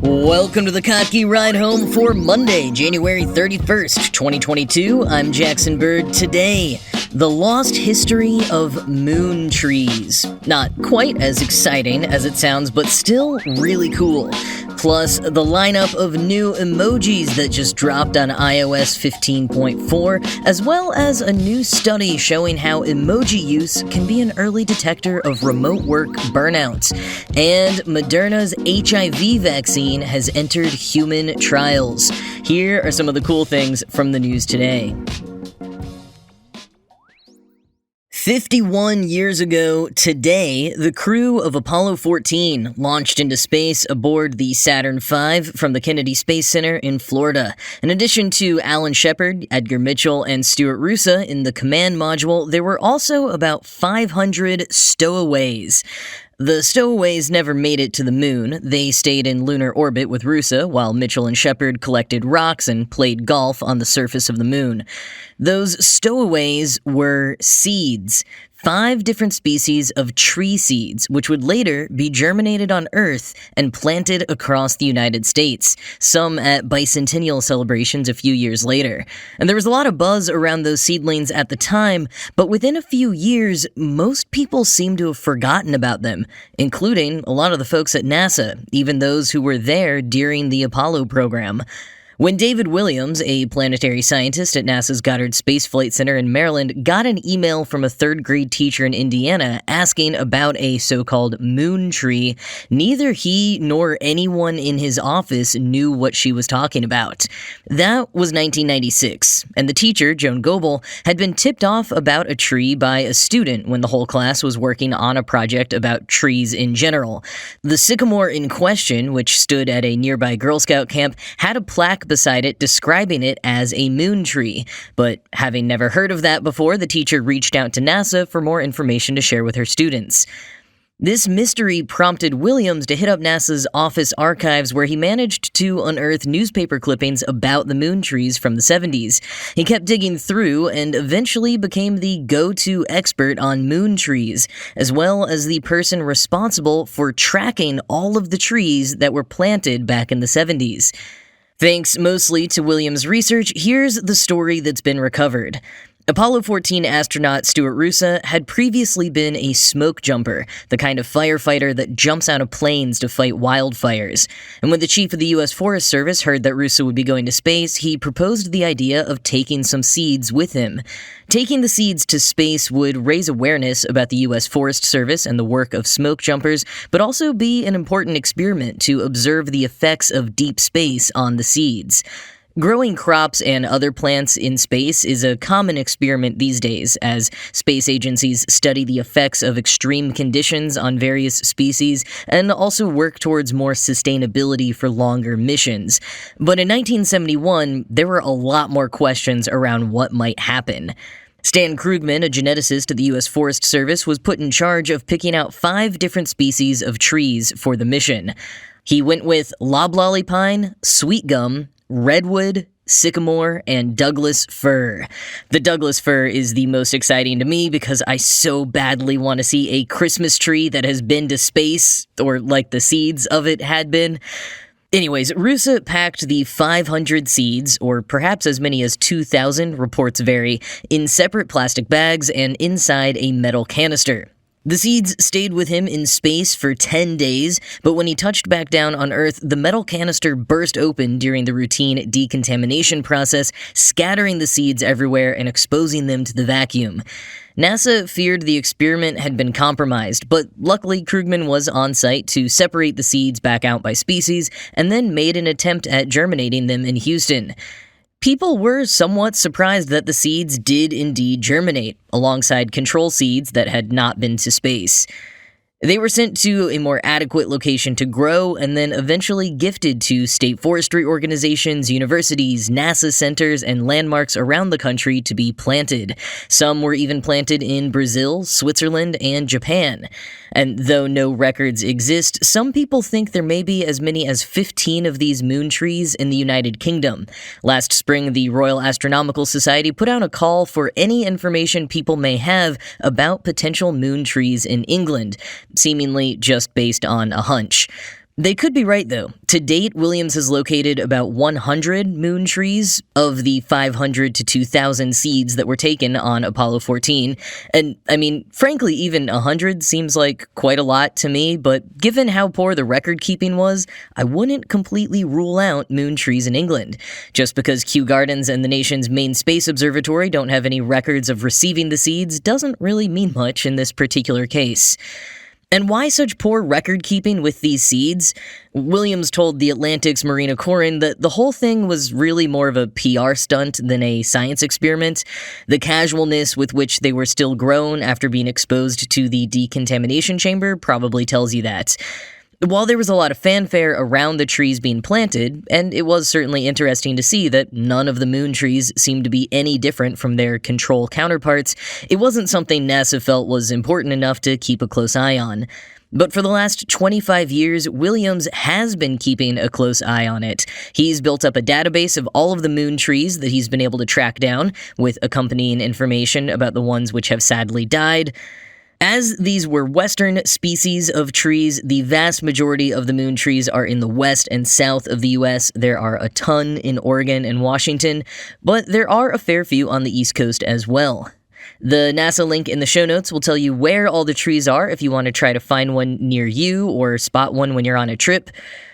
Welcome to the Kottke Ride Home for Monday, January 31st, 2022. I'm Jackson Bird. Today, the lost history of moon trees. Not quite as exciting as it sounds, but still really cool. Plus, the lineup of new emojis that just dropped on iOS 15.4, as well as a new study showing how emoji use can be an early detector of remote work burnout. And Moderna's HIV vaccine has entered human trials. Here are some of the cool things from the news today. 51 years ago today, the crew of Apollo 14 launched into space aboard the Saturn V from the Kennedy Space Center in Florida. In addition to Alan Shepard, Edgar Mitchell, and Stuart Roosa in the command module, there were also about 500 stowaways. The stowaways never made it to the moon. They stayed in lunar orbit with Roosa, while Mitchell and Shepard collected rocks and played golf on the surface of the moon. Those stowaways were seeds. 5 different species of tree seeds, which would later be germinated on Earth and planted across the United States, some at bicentennial celebrations a few years later. And there was a lot of buzz around those seedlings at the time, but within a few years, most people seem to have forgotten about them, including a lot of the folks at NASA, even those who were there during the Apollo program. When David Williams, a planetary scientist at NASA's Goddard Space Flight Center in Maryland, got an email from a third-grade teacher in Indiana asking about a so-called moon tree, neither he nor anyone in his office knew what she was talking about. That was 1996, and the teacher, Joan Goebel, had been tipped off about a tree by a student when the whole class was working on a project about trees in general. The sycamore in question, which stood at a nearby Girl Scout camp, had a plaque beside it describing it as a moon tree. But having never heard of that before, the teacher reached out to NASA for more information to share with her students. This mystery prompted Williams to hit up NASA's office archives, where he managed to unearth newspaper clippings about the moon trees from the 70s. He kept digging through and eventually became the go-to expert on moon trees, as well as the person responsible for tracking all of the trees that were planted back in the 70s. Thanks mostly to Williams' research, here's the story that's been recovered. Apollo 14 astronaut Stuart Roosa had previously been a smoke jumper, the kind of firefighter that jumps out of planes to fight wildfires. And when the chief of the U.S. Forest Service heard that Roosa would be going to space, he proposed the idea of taking some seeds with him. Taking the seeds to space would raise awareness about the U.S. Forest Service and the work of smoke jumpers, but also be an important experiment to observe the effects of deep space on the seeds. Growing crops and other plants in space is a common experiment these days, as space agencies study the effects of extreme conditions on various species and also work towards more sustainability for longer missions. But in 1971, there were a lot more questions around what might happen. Stan Krugman, a geneticist at the U.S. Forest Service, was put in charge of picking out 5 different species of trees for the mission. He went with loblolly pine, sweet gum, redwood, sycamore, and Douglas fir. The Douglas fir is the most exciting to me because I so badly want to see a Christmas tree that has been to space, or like the seeds of it had been. Anyways, Roosa packed the 500 seeds, or perhaps as many as 2,000, reports vary, in separate plastic bags and inside a metal canister. The seeds stayed with him in space for 10 days, but when he touched back down on Earth, the metal canister burst open during the routine decontamination process, scattering the seeds everywhere and exposing them to the vacuum. NASA feared the experiment had been compromised, but luckily Krugman was on site to separate the seeds back out by species and then made an attempt at germinating them in Houston. People were somewhat surprised that the seeds did indeed germinate, alongside control seeds that had not been to space. They were sent to a more adequate location to grow and then eventually gifted to state forestry organizations, universities, NASA centers, and landmarks around the country to be planted. Some were even planted in Brazil, Switzerland, and Japan. And though no records exist, some people think there may be as many as 15 of these moon trees in the United Kingdom. Last spring, the Royal Astronomical Society put out a call for any information people may have about potential moon trees in England, seemingly just based on a hunch. They could be right, though. To date, Williams has located about 100 moon trees of the 500 to 2,000 seeds that were taken on Apollo 14. And, frankly, even 100 seems like quite a lot to me, but given how poor the record keeping was, I wouldn't completely rule out moon trees in England. Just because Kew Gardens and the nation's main space observatory don't have any records of receiving the seeds doesn't really mean much in this particular case. And why such poor record-keeping with these seeds? Williams told The Atlantic's Marina Corin that the whole thing was really more of a PR stunt than a science experiment. The casualness with which they were still grown after being exposed to the decontamination chamber probably tells you that. While there was a lot of fanfare around the trees being planted, and it was certainly interesting to see that none of the moon trees seemed to be any different from their control counterparts, it wasn't something NASA felt was important enough to keep a close eye on. But for the last 25 years, Williams has been keeping a close eye on it. He's built up a database of all of the moon trees that he's been able to track down, with accompanying information about the ones which have sadly died. As these were western species of trees, the vast majority of the moon trees are in the west and south of the U.S. There are a ton in Oregon and Washington, but there are a fair few on the East Coast as well. The NASA link in the show notes will tell you where all the trees are if you want to try to find one near you or spot one when you're on a trip.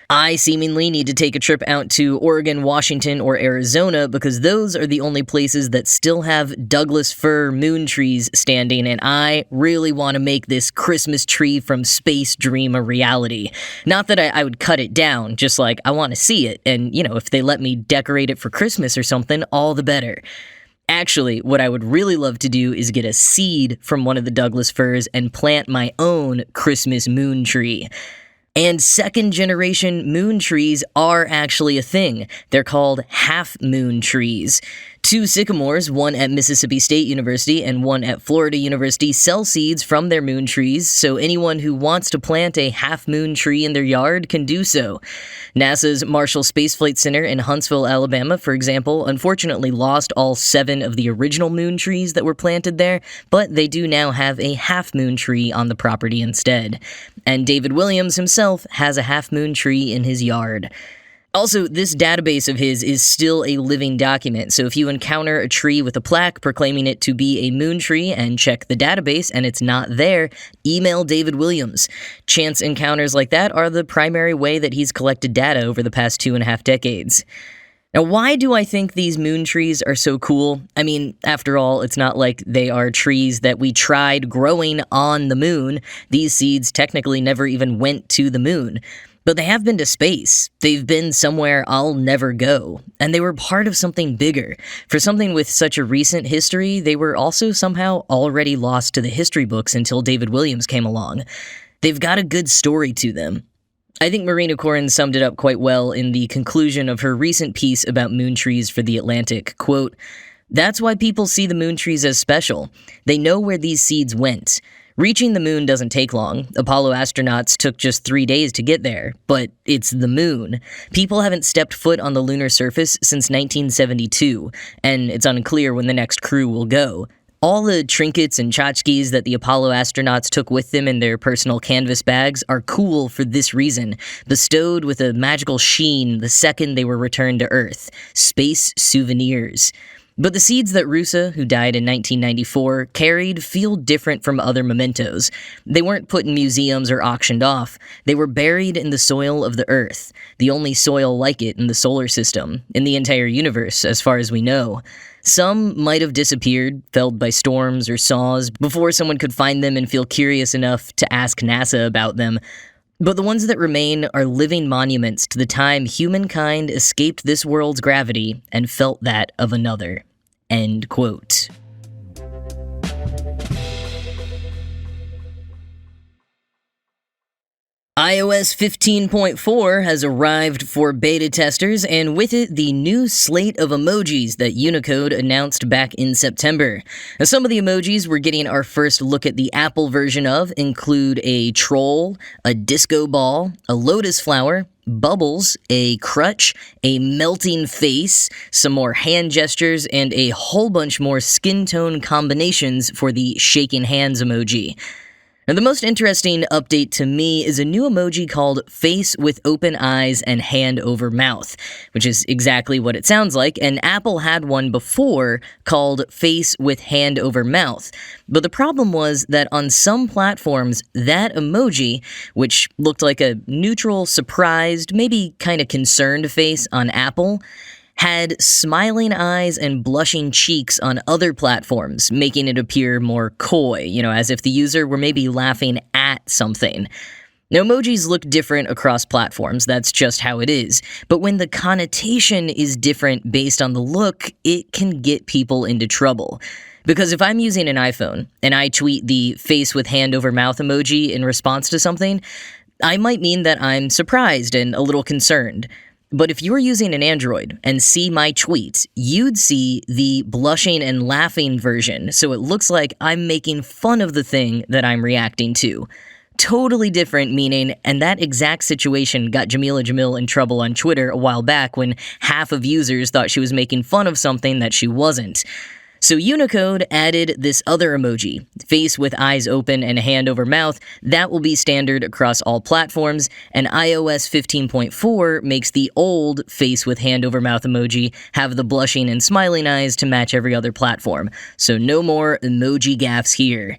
I seemingly need to take a trip out to Oregon, Washington, or Arizona because those are the only places that still have Douglas fir moon trees standing, and I really want to make this Christmas tree from space dream a reality. Not that I would cut it down, just like I want to see it, and if they let me decorate it for Christmas or something, all the better. Actually, what I would really love to do is get a seed from one of the Douglas firs and plant my own Christmas moon tree. And second-generation moon trees are actually a thing. They're called half-moon trees. 2 sycamores, one at Mississippi State University and one at Florida University, sell seeds from their moon trees, so anyone who wants to plant a half-moon tree in their yard can do so. NASA's Marshall Space Flight Center in Huntsville, Alabama, for example, unfortunately lost all 7 of the original moon trees that were planted there, but they do now have a half-moon tree on the property instead. And David Williams himself has a half-moon tree in his yard. Also, this database of his is still a living document, so if you encounter a tree with a plaque proclaiming it to be a moon tree and check the database and it's not there, email David Williams. Chance encounters like that are the primary way that he's collected data over the past 2.5 decades. Now, why do I think these moon trees are so cool? After all, it's not like they are trees that we tried growing on the moon. These seeds technically never even went to the moon. But they have been to space. They've been somewhere I'll never go. And they were part of something bigger. For something with such a recent history, they were also somehow already lost to the history books until David Williams came along. They've got a good story to them. I think Marina Corin summed it up quite well in the conclusion of her recent piece about moon trees for The Atlantic. Quote, "That's why people see the moon trees as special. They know where these seeds went. Reaching the moon doesn't take long. Apollo astronauts took just 3 days to get there, but it's the moon. People haven't stepped foot on the lunar surface since 1972, and it's unclear when the next crew will go. All the trinkets and tchotchkes that the Apollo astronauts took with them in their personal canvas bags are cool for this reason, bestowed with a magical sheen the second they were returned to Earth. Space souvenirs. But the seeds that Rusa, who died in 1994, carried feel different from other mementos. They weren't put in museums or auctioned off. They were buried in the soil of the Earth, the only soil like it in the solar system, in the entire universe, as far as we know. Some might have disappeared, felled by storms or saws, before someone could find them and feel curious enough to ask NASA about them. But the ones that remain are living monuments to the time humankind escaped this world's gravity and felt that of another." End quote. iOS 15.4 has arrived for beta testers, and with it, the new slate of emojis that Unicode announced back in September. Now, some of the emojis we're getting our first look at the Apple version of include a troll, a disco ball, a lotus flower, bubbles, a crutch, a melting face, some more hand gestures, and a whole bunch more skin tone combinations for the shaking hands emoji. Now, the most interesting update to me is a new emoji called face with open eyes and hand over mouth, which is exactly what it sounds like, and Apple had one before called face with hand over mouth. But the problem was that on some platforms, that emoji, which looked like a neutral, surprised, maybe kind of concerned face on Apple, had smiling eyes and blushing cheeks on other platforms, making it appear more coy, as if the user were maybe laughing at something. Now, emojis look different across platforms, that's just how it is, but when the connotation is different based on the look, it can get people into trouble. Because if I'm using an iPhone and I tweet the face with hand over mouth emoji in response to something, I might mean that I'm surprised and a little concerned. But if you were using an Android and see my tweets, you'd see the blushing and laughing version, so it looks like I'm making fun of the thing that I'm reacting to. Totally different meaning, and that exact situation got Jamila Jamil in trouble on Twitter a while back when half of users thought she was making fun of something that she wasn't. So Unicode added this other emoji, face with eyes open and hand over mouth. That will be standard across all platforms, and iOS 15.4 makes the old face with hand over mouth emoji have the blushing and smiling eyes to match every other platform. So no more emoji gaffes here.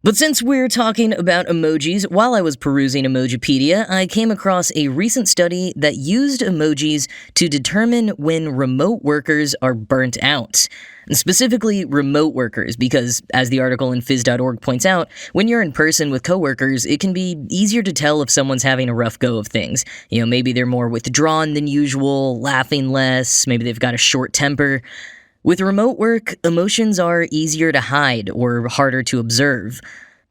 But since we're talking about emojis, while I was perusing Emojipedia, I came across a recent study that used emojis to determine when remote workers are burnt out. Specifically, remote workers, because, as the article in phys.org points out, when you're in person with coworkers, it can be easier to tell if someone's having a rough go of things. Maybe they're more withdrawn than usual, laughing less, maybe they've got a short temper. With remote work, emotions are easier to hide or harder to observe.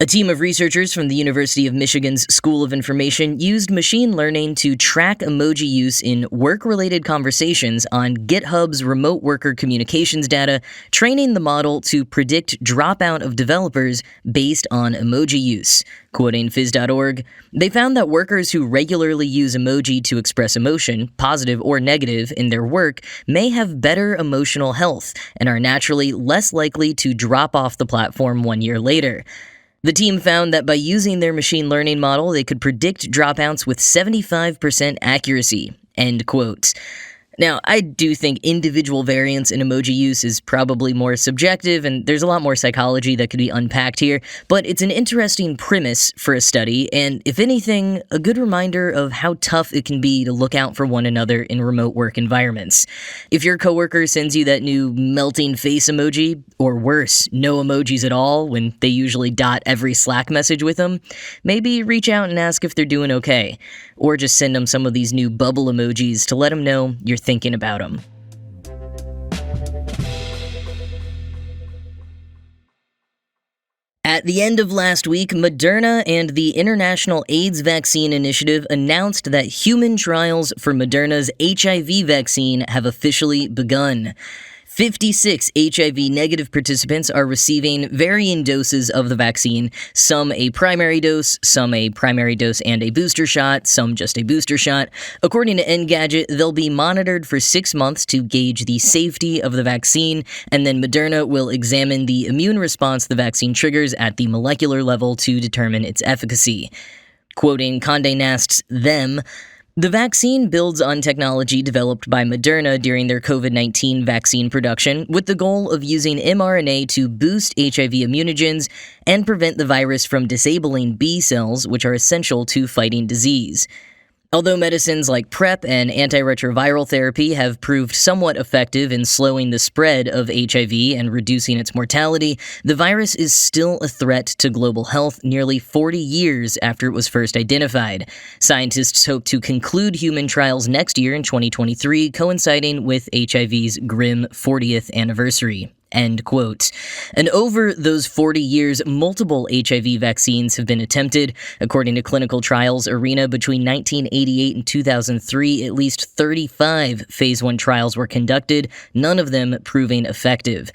A team of researchers from the University of Michigan's School of Information used machine learning to track emoji use in work-related conversations on GitHub's remote worker communications data, training the model to predict dropout of developers based on emoji use. Quoting phys.org, they found that workers who regularly use emoji to express emotion, positive or negative, in their work may have better emotional health and are naturally less likely to drop off the platform 1 year later. The team found that by using their machine learning model, they could predict dropouts with 75% accuracy, end quote. Now, I do think individual variance in emoji use is probably more subjective, and there's a lot more psychology that could be unpacked here, but it's an interesting premise for a study, and if anything, a good reminder of how tough it can be to look out for one another in remote work environments. If your coworker sends you that new melting face emoji, or worse, no emojis at all when they usually dot every Slack message with them, maybe reach out and ask if they're doing okay, or just send them some of these new bubble emojis to let them know you're thinking about them. At the end of last week, Moderna and the International AIDS Vaccine Initiative announced that human trials for Moderna's HIV vaccine have officially begun. 56 HIV-negative participants are receiving varying doses of the vaccine, some a primary dose, some a primary dose and a booster shot, some just a booster shot. According to Engadget, they'll be monitored for 6 months to gauge the safety of the vaccine, and then Moderna will examine the immune response the vaccine triggers at the molecular level to determine its efficacy. Quoting Condé Nast's them, the vaccine builds on technology developed by Moderna during their COVID-19 vaccine production with the goal of using mRNA to boost HIV immunogens and prevent the virus from disabling B cells, which are essential to fighting disease. Although medicines like PrEP and antiretroviral therapy have proved somewhat effective in slowing the spread of HIV and reducing its mortality, the virus is still a threat to global health nearly 40 years after it was first identified. Scientists hope to conclude human trials next year in 2023, coinciding with HIV's grim 40th anniversary. End quote. And over those 40 years, multiple HIV vaccines have been attempted. According to Clinical Trials Arena, between 1988 and 2003, at least 35 Phase 1 trials were conducted, none of them proving effective.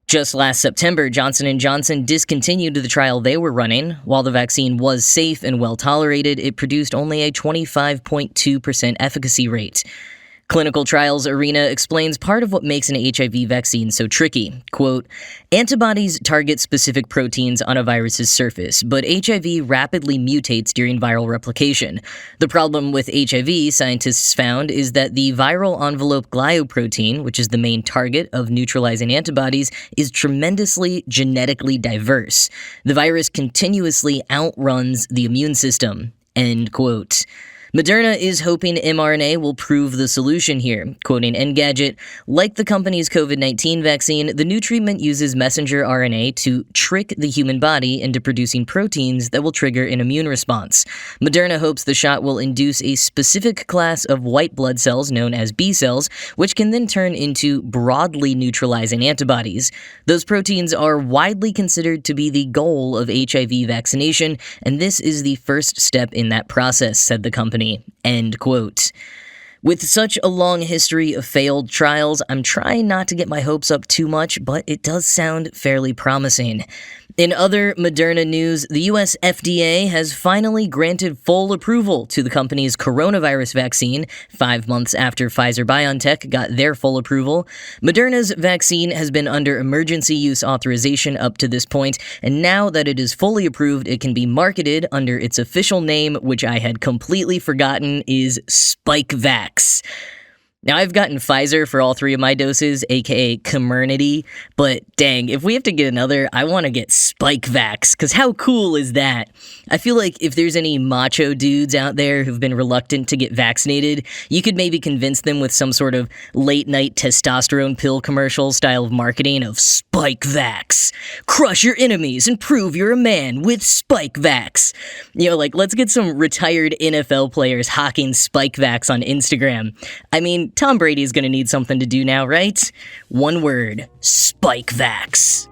Just last September, Johnson & Johnson discontinued the trial they were running. While the vaccine was safe and well tolerated, it produced only a 25.2% efficacy rate. Clinical Trials Arena explains part of what makes an HIV vaccine so tricky. Quote, antibodies target specific proteins on a virus's surface, but HIV rapidly mutates during viral replication. The problem with HIV, scientists found, is that the viral envelope glioprotein, which is the main target of neutralizing antibodies, is tremendously genetically diverse. The virus continuously outruns the immune system. End quote. Moderna is hoping mRNA will prove the solution here. Quoting Engadget, like the company's COVID-19 vaccine, the new treatment uses messenger RNA to trick the human body into producing proteins that will trigger an immune response. Moderna hopes the shot will induce a specific class of white blood cells known as B cells, which can then turn into broadly neutralizing antibodies. Those proteins are widely considered to be the goal of HIV vaccination, and this is the first step in that process, said the company. End quote. With such a long history of failed trials, I'm trying not to get my hopes up too much, but it does sound fairly promising. In other Moderna news, the US FDA has finally granted full approval to the company's coronavirus vaccine, 5 months after Pfizer-BioNTech got their full approval. Moderna's vaccine has been under emergency use authorization up to this point, and now that it is fully approved, it can be marketed under its official name, which I had completely forgotten is Spikevax. Now, I've gotten Pfizer for all 3 of my doses, aka Comirnaty, but dang, if we have to get another, I want to get Spikevax, because how cool is that? I feel like if there's any macho dudes out there who've been reluctant to get vaccinated, you could maybe convince them with some sort of late-night testosterone pill commercial style of marketing of Spikevax. Crush your enemies and prove you're a man with Spikevax. You know, like, let's get some retired NFL players hawking Spikevax on Instagram. I mean, Tom Brady's gonna need something to do now, right? One word, Spikevax.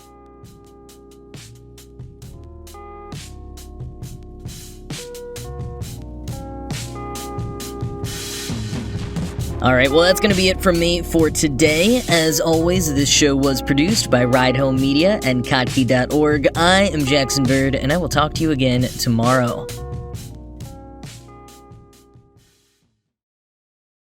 Alright, well that's gonna be it from me for today. As always, this show was produced by Ride Home Media and Kottke.org. I am Jackson Bird, and I will talk to you again tomorrow.